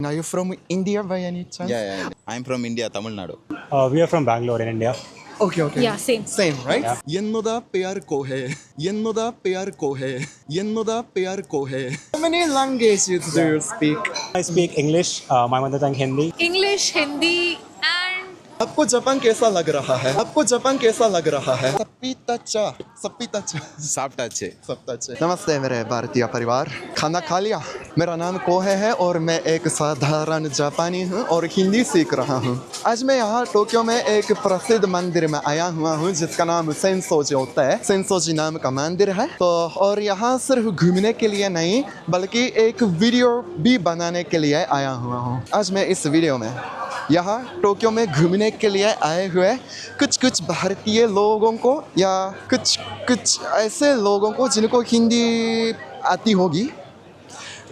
Are you from India by any chance? Yeah. I'm from India, Tamil Nadu. We are from Bangalore in India. Okay. Yeah, same. Same, right? Yeah. Yennoda pyar ko hai. Yennoda pyar ko hai. Yennoda pyar ko hai. How many languages do you speak? I speak English, my mother tongue Hindi. English, Hindi, and आपको Japan कैसा लग रहा है? आपको Japan कैसा लग रहा है? सप्पीताचा. Saptache. सबताचे. नमस्ते मेरे भारतीय परिवार. खाना खा लिया? मेरा नाम कोहे है और मैं एक साधारण जापानी हूँ और हिंदी सीख रहा हूँ. आज मैं यहाँ टोक्यो में एक प्रसिद्ध मंदिर में आया हुआ हूँ जिसका नाम सेंसोजी होता है. सेंसोजी नाम का मंदिर है. तो और यहाँ सिर्फ घूमने के लिए नहीं बल्कि एक वीडियो भी बनाने के लिए आया हुआ हूँ. आज मैं इस वीडियो में यहाँ टोक्यो में घूमने के लिए आए हुए कुछ भारतीय लोगों को या कुछ ऐसे लोगों को जिनको हिंदी आती होगी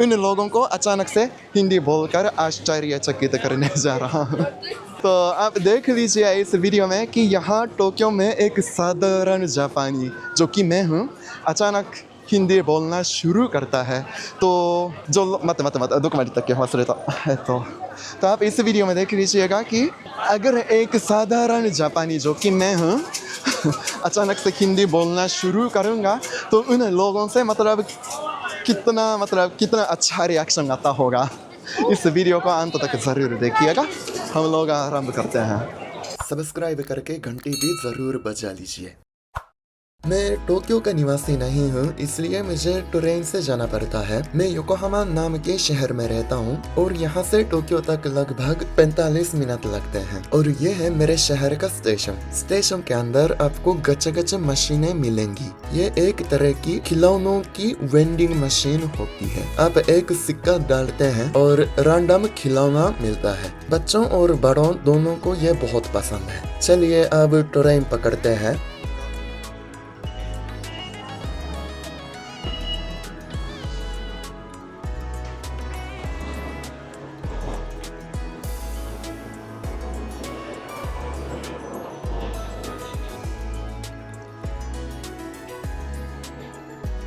उन लोगों को अचानक से हिंदी बोलकर आश्चर्यचकित करने जा रहा हूँ. तो आप देख लीजिए इस वीडियो में कि यहाँ टोक्यो में एक साधारण जापानी जो कि मैं हूँ अचानक हिंदी बोलना शुरू करता है. तो जो मत दो कमेंट तक के हौसले तो आप इस वीडियो में देख लीजिएगा कि अगर एक साधारण जापानी जो कि मैं हूँ अचानक से हिंदी बोलना शुरू करूँगा तो उन लोगों से कितना अच्छा रिएक्शन आता होगा. इस वीडियो को अंत तक ज़रूर देखिएगा. हम लोग आरंभ करते हैं. सब्सक्राइब करके घंटी भी ज़रूर बजा लीजिए. मैं टोक्यो का निवासी नहीं हूँ इसलिए मुझे ट्रेन से जाना पड़ता है. मैं योकोहामा नाम के शहर में रहता हूँ और यहाँ से टोक्यो तक लगभग 45 मिनट लगते हैं. और ये है मेरे शहर का स्टेशन के अंदर आपको गच मशीनें मिलेंगी. ये एक तरह की खिलौनों की वेंडिंग मशीन होती है. आप एक सिक्का डालते हैं और रैंडम खिलौना मिलता है. बच्चों और बड़ों दोनों को ये बहुत पसंद है. चलिए अब ट्रेन पकड़ते हैं.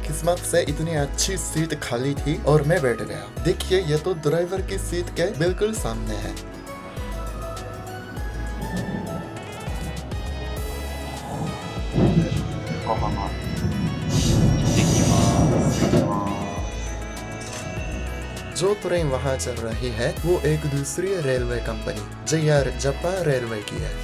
किस्मत से इतनी अच्छी सीट खाली थी और मैं बैठ गया. देखिए ये तो ड्राइवर की सीट के बिल्कुल सामने है. जो ट्रेन वहाँ चल रही है वो एक दूसरी railway company JR Japan railway की है.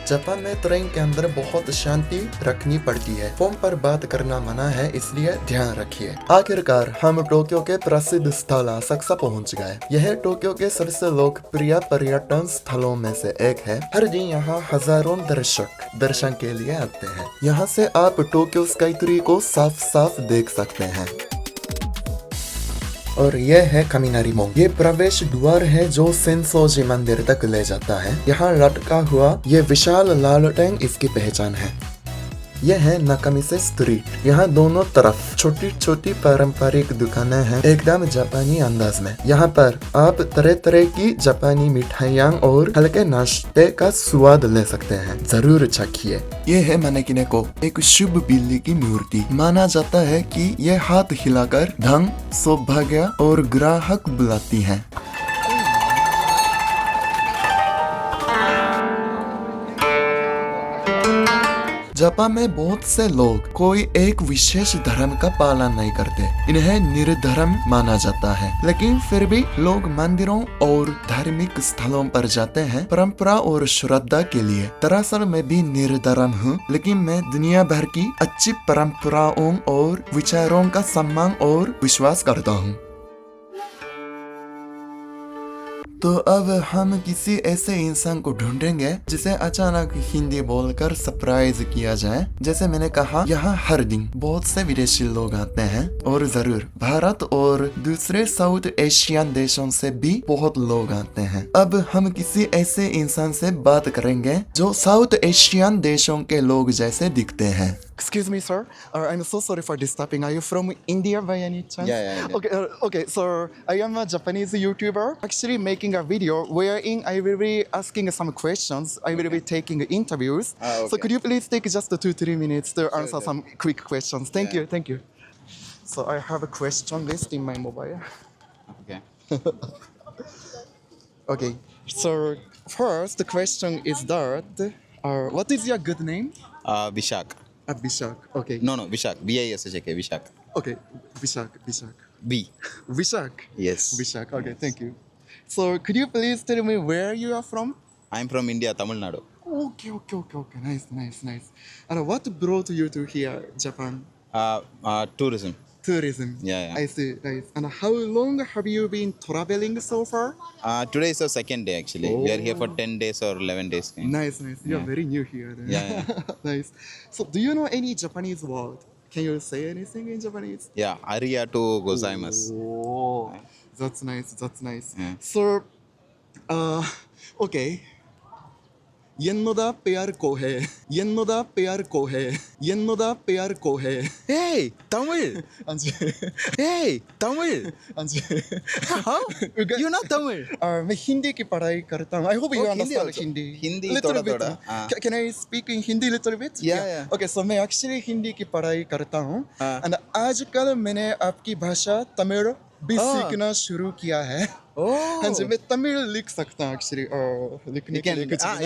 जापान में ट्रेन के अंदर बहुत शांति रखनी पड़ती है. फोन पर बात करना मना है इसलिए ध्यान रखिए. आखिरकार हम टोक्यो के प्रसिद्ध स्थल असाकुसा पहुंच गए. यह टोक्यो के सबसे लोकप्रिय पर्यटन स्थलों में से एक है. हर दिन यहाँ हजारों दर्शक दर्शन के लिए आते हैं. यहाँ से आप टोक्यो स्काई ट्री को साफ देख सकते हैं. और यह है कामिनारी मोंग. ये प्रवेश द्वार है जो सेंसोजी मंदिर तक ले जाता है. यहाँ लटका हुआ ये विशाल लालटेन इसकी पहचान है. यह है नाकामिसे स्ट्रीट. यहाँ दोनों तरफ छोटी पारंपरिक दुकानें हैं एकदम जापानी अंदाज में. यहाँ पर आप तरह की जापानी मिठाइयाँ और हल्के नाश्ते का स्वाद ले सकते हैं. जरूर चखिए. ये है मानेकिनेको, एक शुभ बिल्ली की मूर्ति. माना जाता है कि ये हाथ हिलाकर धन, सौभाग्य और ग्राहक बुलाती है. जापान में बहुत से लोग कोई एक विशेष धर्म का पालन नहीं करते. इन्हें निर्धर्म माना जाता है. लेकिन फिर भी लोग मंदिरों और धार्मिक स्थलों पर जाते हैं परंपरा और श्रद्धा के लिए. दरअसल मैं भी निर्धर्म हूँ लेकिन मैं दुनिया भर की अच्छी परंपराओं और विचारों का सम्मान और विश्वास करता हूँ. तो अब हम किसी ऐसे इंसान को ढूंढेंगे जिसे अचानक हिंदी बोलकर सरप्राइज किया जाए. जैसे मैंने कहा यहाँ हर दिन बहुत से विदेशी लोग आते हैं और जरूर भारत और दूसरे साउथ एशियन देशों से भी बहुत लोग आते हैं. अब हम किसी ऐसे इंसान से बात करेंगे जो साउथ एशियन देशों के लोग जैसे दिखते हैं. Excuse me, sir. I'm so sorry for disturbing. Are you from India by any chance? Yeah. Okay. So I am a Japanese YouTuber actually making a video wherein I will be asking some questions. I will be taking interviews. Okay. So could you please take just 2-3 minutes to answer Sure. some quick questions? Thank Yeah. you. So I have a question list in my mobile. Okay. Okay, so first the question is that what is your good name? Vishak. Abhishek. Okay. No, Vishak. Vishak. Vishak. Okay, Vishak. B. Vishak. Yes. Vishak. Okay, thank you. So could you please tell me where you are from? I'm from India, Tamil Nadu. Okay. Nice. And what brought you to here, Japan? Tourism. Tourism. Yeah. I see. Nice. And how long have you been traveling so far? Today is our second day actually. We are here for 10 days or 11 days. Nice. You're very new here. Then. Yeah. Nice. So do you know any Japanese word? Can you say anything in Japanese? Yeah. Arigatou gozaimasu. Oh, that's nice. Yeah. So, okay. Yennoda pyar ko hai. Hey, Tamil. Anji. Hey, Tamil. Anji. How? You know Tamil? मैं हिंदी की पढ़ाई करता हूँ. I hope you Oh, understand Hindi also. Hindi. Hindi Little थोड़ा bit. थोड़ा, हाँ. Can I speak in Hindi little bit? Yeah. Okay, so मैं actually Hindi की पढ़ाई करता हूँ. हाँ. And आजकल मैंने आपकी भाषा तमिल भी Oh. सीखना शुरू किया है. Oh. हाँ जी, मैं तमिल लिख सकता हूँ actually. लिखने You के लिए can, कुछ नहीं.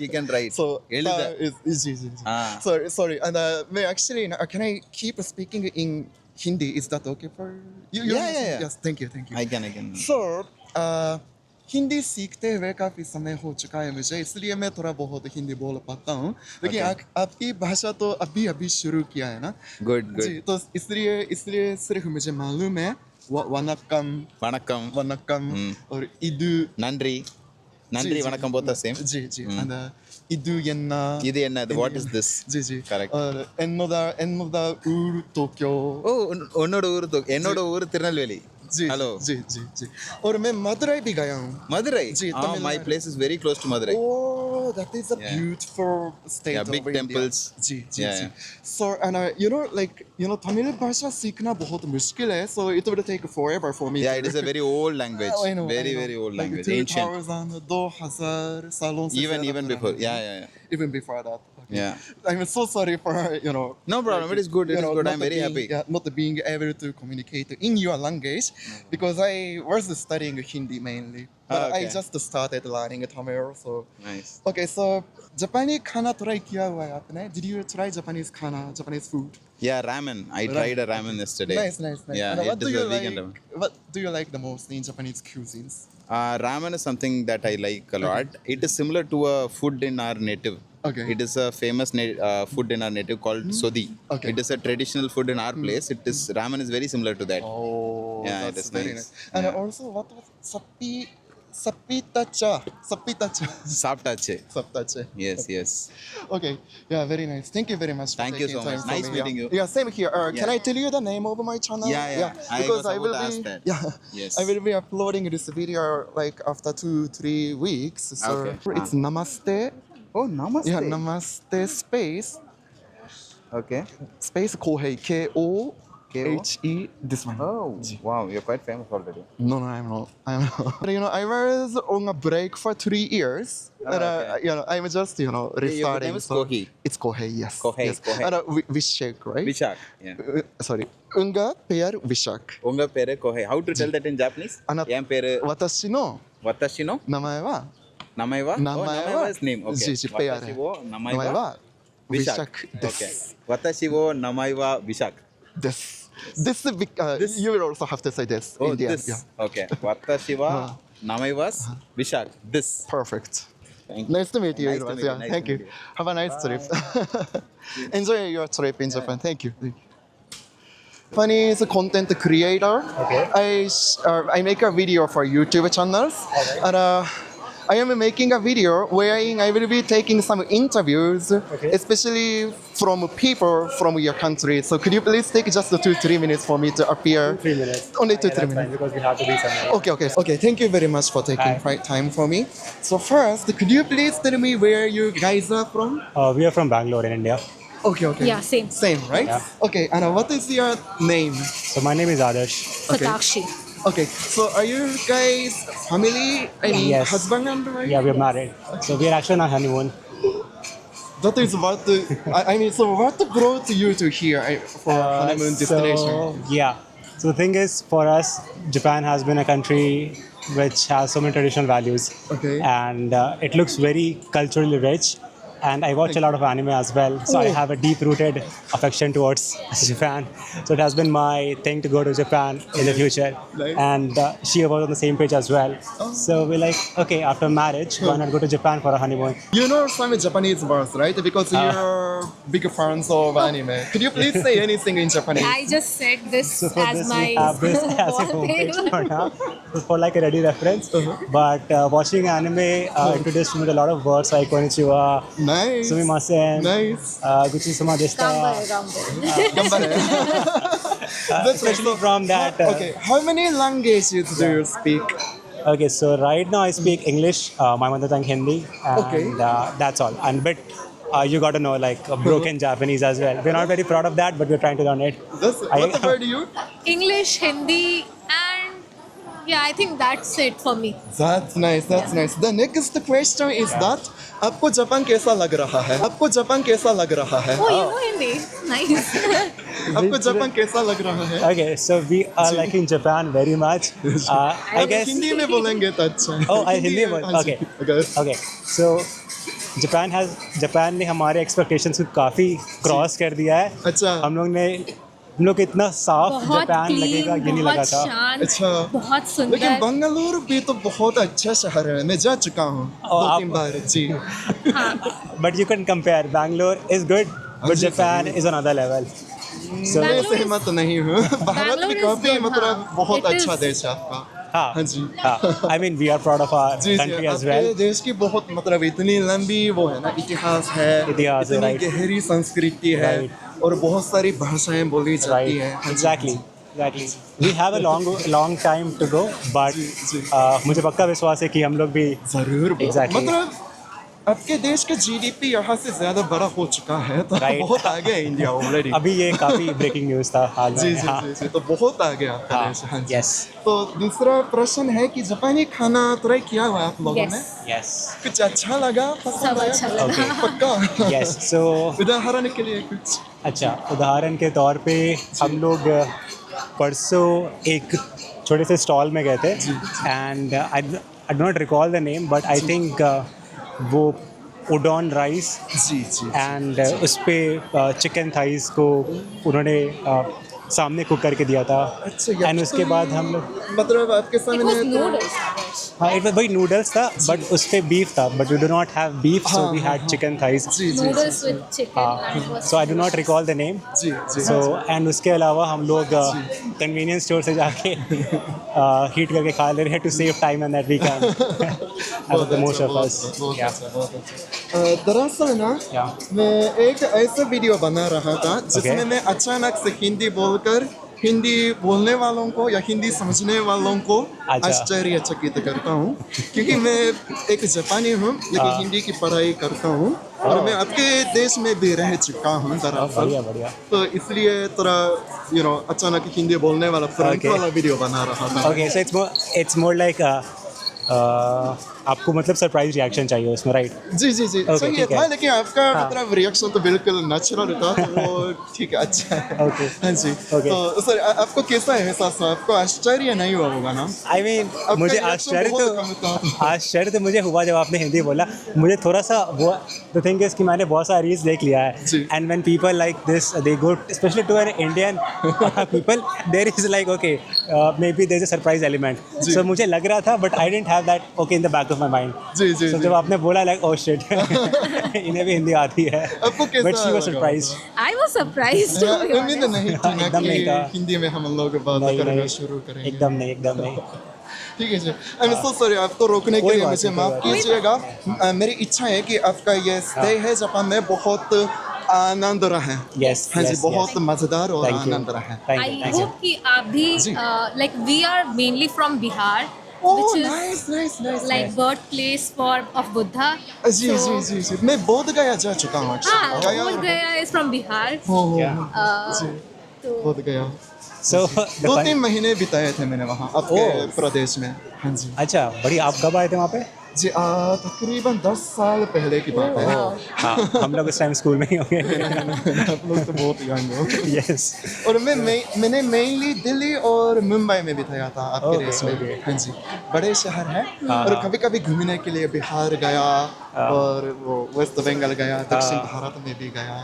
you can write. So, எழுத. जी. Ah. Sorry. And may actually, can I keep speaking in Hindi? Is that okay for you? Yeah. Yes, thank you. I can. So, Hindi सीखते हुए काफ़ी समय हो चुका है मुझे, इसलिए मैं थोड़ा बहुत हिंदी बोल पाता हूँ. लेकिन Okay. आपकी भाषा तो अभी शुरू किया है ना. Good. जी, तो इसलिए सिर्फ मुझे मालूम है वनक्कम Vanakkam. और इदु. Nandri, ji. vanakkam both the same. Ji. And इदु येन्ना. இது என்னது? What is this? Ji. Correct. और एन्नोदा ऊर टोक्यो. Oh, என்னோட ஊர் திருநெல்வேலி. जी. Hello. जी. और मैं मदुरई भी गया हूँ. Madurai. Ji, My Tamil Nadu. place is very close to Madurai. Oh, that is a Yeah. beautiful state. Yeah, big of India. temples. Ji. Yeah. So, and Tamil भाषा सीखना बहुत मुश्किल है. So it will take forever for me. Yeah, to- it is a very old language. I know. Very old Like language. Ancient. 2000 salon. Even before. Yeah. Even before that. Okay. Yeah. I'm so sorry for No problem. It is good. It is good. I'm very happy. Not being able to communicate in your language because I was studying Hindi mainly, but Ah, okay. I just started learning Tamil. So Nice. okay, so Japanese खाना try किया हुआ है आपने? Did you try Japanese खाना, Japanese food? Yeah, ramen. I tried a ramen yesterday. Nice. Yeah, And what it do is you a vegan like? ramen. What do you like the most in Japanese cuisines? Ramen is something that I like a lot. It is similar to a food in our native. Okay. It is a famous food in our native called sodi. Okay. It is a traditional food in our place. It is ramen is very similar to that. Oh, Yeah, that's it is very nice. nice. And Yeah. also, what was sapitacha? Saptache. Yes. Okay, yeah, very nice. Thank you very much. For Thank you taking so time much. for Nice me. meeting you. Yeah, same here. Can Yeah. I tell you the name of my channel? Yeah. I Because was I will about to be. ask that. Yeah. Yes. I will be uploading this video like after 2-3 weeks. So Okay. it's Namaste. Oh, namaste. Yeah, Namaste Okay. space Kohei Kohe. This one. Oh, wow. You're quite famous already. No, I'm not. I was on a break for 3 years. And, okay. I'm just, restarting. your name is Kohi? It's Kohei, yes. Kohei, Yes. Kohei. And Vishak, right? Vishak. Yeah. Sorry. Unga pair Vishak. Unga pere kohei. How to tell that in Japanese? Yan pere Watashi no watashi no namae wa namae wa? Oh, namae wa is name. Okay. Ji, pair Watashi wo namae namae wa wa Vishak. desu. Okay. Watashi wo namae wa Vishak. This. You will also have to say this Oh, in the this. end. Yeah. Okay. Watashi wa namae was Vishak. This. Perfect. Thank you. Nice to meet you. Nice to Irwas. meet you. Yeah, Nice thank to you. meet you. Have a nice trip. Enjoy your trip in Japan. Thank you. Japanese content creator. Okay. I make a video for YouTube channels, and I am making a video wherein I will be taking some interviews, especially from people from your country. So could you please take just 2-3 minutes for me to appear? 3 minutes. Only 2-3 That's fine, minutes. because we have to be somewhere. Okay. Thank you very much for taking time for me. So first, could you please tell me where you guys are from? We are from Bangalore in India. Okay. Yeah, same. Same, right? Yeah. Okay, and what is your name? So my name is Adarsh. Satakshi. Okay, so are you guys family? I mean, Yes. husband and wife? Yeah, we are married. So we are actually on our honeymoon. That is what. So what brought you to here for honeymoon destination? So, yeah. So the thing is, for us, Japan has been a country which has so many traditional values. Okay. And it looks very culturally rich. And I watch a lot of anime as well, so I have a deep-rooted affection towards Japan. So it has been my thing to go to Japan in the future. Nice. And she was on the same page as well. So we're like, okay, after marriage, why not go to Japan for a honeymoon? You know some Japanese words, right? Because you're big fans of anime. Could you please say anything in Japanese? I just said this So for as this, my we have this as a homepage wallpaper. for now, for like a ready reference. But watching anime introduced me to a lot of words like konnichiwa, Nice. sumimasen, Nice. guchisama deshita. Gambare. That's Especially from that. Okay, how many languages do you speak? Okay, so right now I speak English, my mother tongue Hindi, and Okay. that's all. And but you got to know like broken Japanese as well. We're not very proud of that, but we're trying to learn it. What about you? English, Hindi, and yeah, I think that's it for me. That's nice. That's nice. The next question is that आपको Japan कैसा लग रहा है? आपको Japan कैसा लग रहा है? Oh, you know Hindi? Nice. आपको जापान कैसा लग रहा है? Okay, so we are liking Japan very much. I अगर guess. हिंदी में बोलेंगे तो अच्छा है। Oh, हिंदी में हाँ जी, okay. अगर Okay, so जापान ने हमारे एक्सपेक्टेशंस को काफ़ी क्रॉस कर दिया है. अच्छा। हम लोग को इतना साफ बहुत जापान लगेगा क्लीन, ये नहीं लगा बहुत था. शांत, अच्छा। बहुत लेकिन सुंदर. बंगलुरु भी तो बहुत अच्छा शहर है, मैं जा चुका हूँ और 2-3 बार जी। But you can compare. Bangalore is good, but ji, Japan is another level. So मैं Bangalore सहमत नहीं हूँ। भारत भी Bangalore is काफी good, मतलब हाँ। बहुत It अच्छा is- देश है आपका। हाँ, हाँ जी। I mean we are proud of our ji ji, country as आपके well. देश की बहुत मतलब इतनी लंबी वो है ना इतिहास है, इतिहास है, इतनी right. गहरी संस्कृति है और बहुत सारी भाषाएं बोली जाती Right, हैं। हाँ जी, exactly. Exactly. We have a long time to go, but जी। मुझे पक्का विश्वास है कि हम लोग भी जरूर Exactly. मतलब आपके देश का जीडीपी यहाँ से ज्यादा बड़ा हो चुका है तो Right. बहुत आगे है इंडिया ऑलरेडी। अभी ये काफ़ी ब्रेकिंग न्यूज़ था हाल में. जी जी हाँ. जी जी, तो बहुत आगे आपका हाँ, देश। हाँ जी। yes. तो दूसरा प्रश्न है कि जापानी खाना ट्राई किया हुआ है आप लोगों ने? Yes. Yes. कुछ अच्छा लगा? पसंद सब आया? अच्छा लगा. Okay. पक्का? Yes. So उदाहरण के लिए कुछ? अच्छा, उदाहरण के तौर पे हम लोग परसों एक छोटे से स्टॉल में गए थे and I do not recall the name but I think वो उडॉन राइस जी जी एंड उस पर चिकन थाइस को उन्होंने सामने कुक करके दिया था. अच्छा, एंड उसके बाद हम लोग मतलब आपके It सामने was तो- noodles. हाँ इट वही नूडल्स था बट उस पर बीफ था but we do not have beef so हाँ, वी हाँ, हैड हाँ। Chicken thighs. जी जी Noodles with chicken. and it was so I do not recall the name. जी जी सो एंड उसके अलावा हम लोग कन्वीनियंस स्टोर से जाके हीट करके खा ले रहे हैं to save time and that we can बहुत द मोस्ट अच्छा, ऑफ अस. बहुत अच्छा, बहुत अच्छा। दरअसल ना Yeah. मैं एक ऐसा वीडियो बना रहा था जिसमें Okay. मैं अचानक से हिंदी बोलकर हिंदी बोलने वालों को या हिंदी समझने वालों को अच्छा। आश्चर्यचकित करता हूँ क्योंकि मैं एक जापानी हूँ लेकिन हिंदी की पढ़ाई करता हूँ और मैं आपके देश में भी रह चुका हूँ दरअसल। बढ़िया बढ़िया. तो इसलिए थोड़ा अचानक हिंदी बोलने वाला फ्रेंड Okay. वाला वीडियो बना रहा था। Okay so it's more like आपको मतलब सरप्राइज रिएक्शन चाहिए उसमें राइट. जी जी जी Okay, सही ठीक है. था लेकिन आपका हाँ. मतलब रिएक्शन तो बिल्कुल नेचुरल था तो वो ठीक है अच्छा है। Okay. हाँ जी Okay. तो सर आपको कैसा एहसास हुआ? आपको आश्चर्य नहीं हुआ होगा ना? आई मीन आपका मुझे reaction बहुत कम था। आश्चर्य तो मुझे हुआ जब आपने हिंदी बोला. मुझे थोड़ा सा वो द थिंग इज कि मैंने बहुत सारा रील्स देख लिया है जी. And when people like this they go specially to an Indian people there is like okay may be there is a surprise element. जी. सो मुझे लग रहा था but I didn't have that okay in the back of my mind. जी जी so जी जब आपने बोला लाइक ओह शिट इन्हें भी हिंदी आती है आपको कैसा बट शी वाज लगा? Surprise. I was surprised to be उम्मीद honest. नहीं थी ना एकदम नहीं कि था. हिंदी में हम लोग बात नहीं करना नहीं शुरू करेंगे। एकदम नहीं एकदम नहीं. ठीक है जी आई एम सो सॉरी आपको रोकने के कोई लिए बात मुझे नहीं, माफ कोई कीजिएगा। मेरी इच्छा है कि आपका ये स्टे है जापान में बहुत आनंद रहा। Yes, हाँ जी yes, बहुत yes. मजेदार और Thank you. आनंद रहा। Thank I you. Thank you. hope कि आप भी जी. like we are mainly from Bihar, oh which is nice nice nice like birthplace of Buddha. जी So, जी जी जी मैं बोध गया जा चुका हूँ हाँ, actually। गया बोध गया is from Bihar. हो Yeah. जी तो बोध गया So the दो fun- तीन महीने बिताए थे मैंने वहाँ आपके ओह। प्रदेश में। हाँ जी अच्छा बड़ी आप कब आए थे वहाँ पे? जी तकरीबन 10 साल पहले की बात है। हाँ, हम लोग उस टाइम स्कूल में ही होंगे। आप लोग तो बहुत यंग हो। यस। और मैंने मेनली दिल्ली और मुंबई में भी था आपके Okay, देश में। okay. हाँ जी, बड़े शहर हैं। और कभी कभी घूमने के लिए बिहार गया और वो वेस्ट बंगाल गया, दक्षिण भारत में भी गया।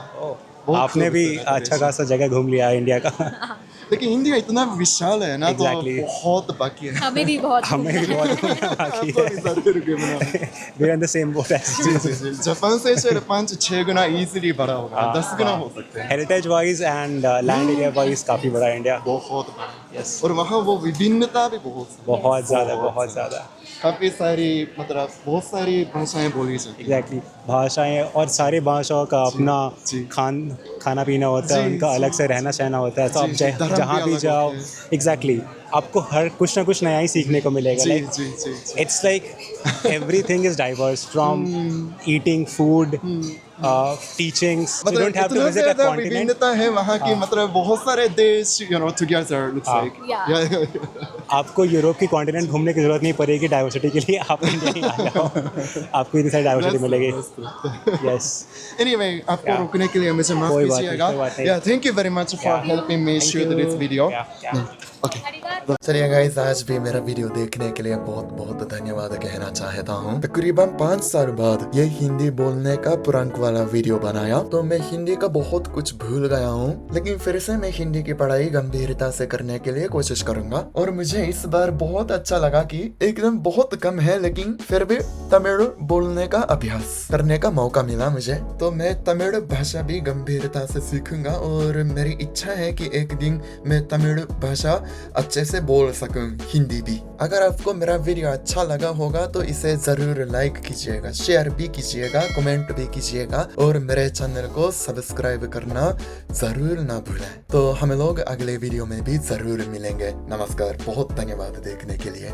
बहुत आपने भी खूबसूरत है अच्छा देश। खासा जगह घूम लिया इंडिया का। लेकिन इंडिया इतना विशाल है ना, Exactly. तो बहुत बाकी है। हमें भी बहुत हमें भी बहुत घूमना बाकी आपको है। भी ज़रूर घूमना है। We are in the same boat as जी you. जी जी, जापान से शायद 5-6 गुना इजीली बड़ा होगा, 10 गुना हो सकते हैं। Heritage wise and land area wise काफ़ी बड़ा है इंडिया। बहुत बड़ा। यस, और वहाँ वो विभिन्नता भी बहुत ज़्यादा। काफ़ी सारी, मतलब बहुत सारी भाषाएं बोली जाती हैं। एग्जैक्टली, भाषाएं और सारे भाषाओं का अपना जी। खाना पीना होता है, जी, उनका जी। अलग से रहना सहना होता है। तो जी, आप धर्म जहाँ भी भी अलग जाओ, होते हैं। एग्जैक्टली आपको हर कुछ ना कुछ नया ही सीखने को मिलेगा। जी लाइक जी जी जी। It's like everything is diverse from eating food, teachings. You मतलब डोंट हैव टू इतना विजिट अ ज़्यादा कॉन्टिनेंट। विभिन्नता है वहाँ की, मतलब बहुत सारे देश together looks हाँ। like। Yeah. आपको यूरोप की कॉन्टिनेंट घूमने की जरूरत नहीं पड़ेगी डाइवर्सिटी के लिए, आप इंडिया ही आ जाओ, आपको इतनी सारी डाइवर्सिटी मिलेगी। यस, Anyway, आपको Yeah. रोकने के लिए मुझे माफ कोई बात नहीं, कीजिएगा। कोई बात नहीं। Yeah, thank you very much for Yeah. helping me Thank shoot you. this video। Yeah. चलिए गाइस, आज भी मेरा वीडियो देखने के लिए बहुत बहुत धन्यवाद कहना चाहता हूँ। तकरीबन 5 साल बाद ये हिंदी बोलने का पुरांक वाला वीडियो बनाया, तो मैं हिंदी का बहुत कुछ भूल गया हूँ, लेकिन फिर से मैं हिंदी की पढ़ाई गंभीरता से करने के लिए कोशिश करूंगा। और मुझे इस बार बहुत अच्छा लगा कि एकदम बहुत कम है, लेकिन फिर भी तमिल बोलने का अभ्यास करने का मौका मिला मुझे। तो मैं तमिल भाषा भी गंभीरता से सीखूंगा और मेरी इच्छा है कि एक दिन मैं तमिल भाषा अच्छे से बोल सकूं, हिंदी भी। अगर आपको मेरा वीडियो अच्छा लगा होगा तो इसे जरूर लाइक कीजिएगा, शेयर भी कीजिएगा, कमेंट भी कीजिएगा और मेरे चैनल को सब्सक्राइब करना जरूर ना भूलें। तो हम लोग अगले वीडियो में भी जरूर मिलेंगे। नमस्कार, बहुत धन्यवाद देखने के लिए।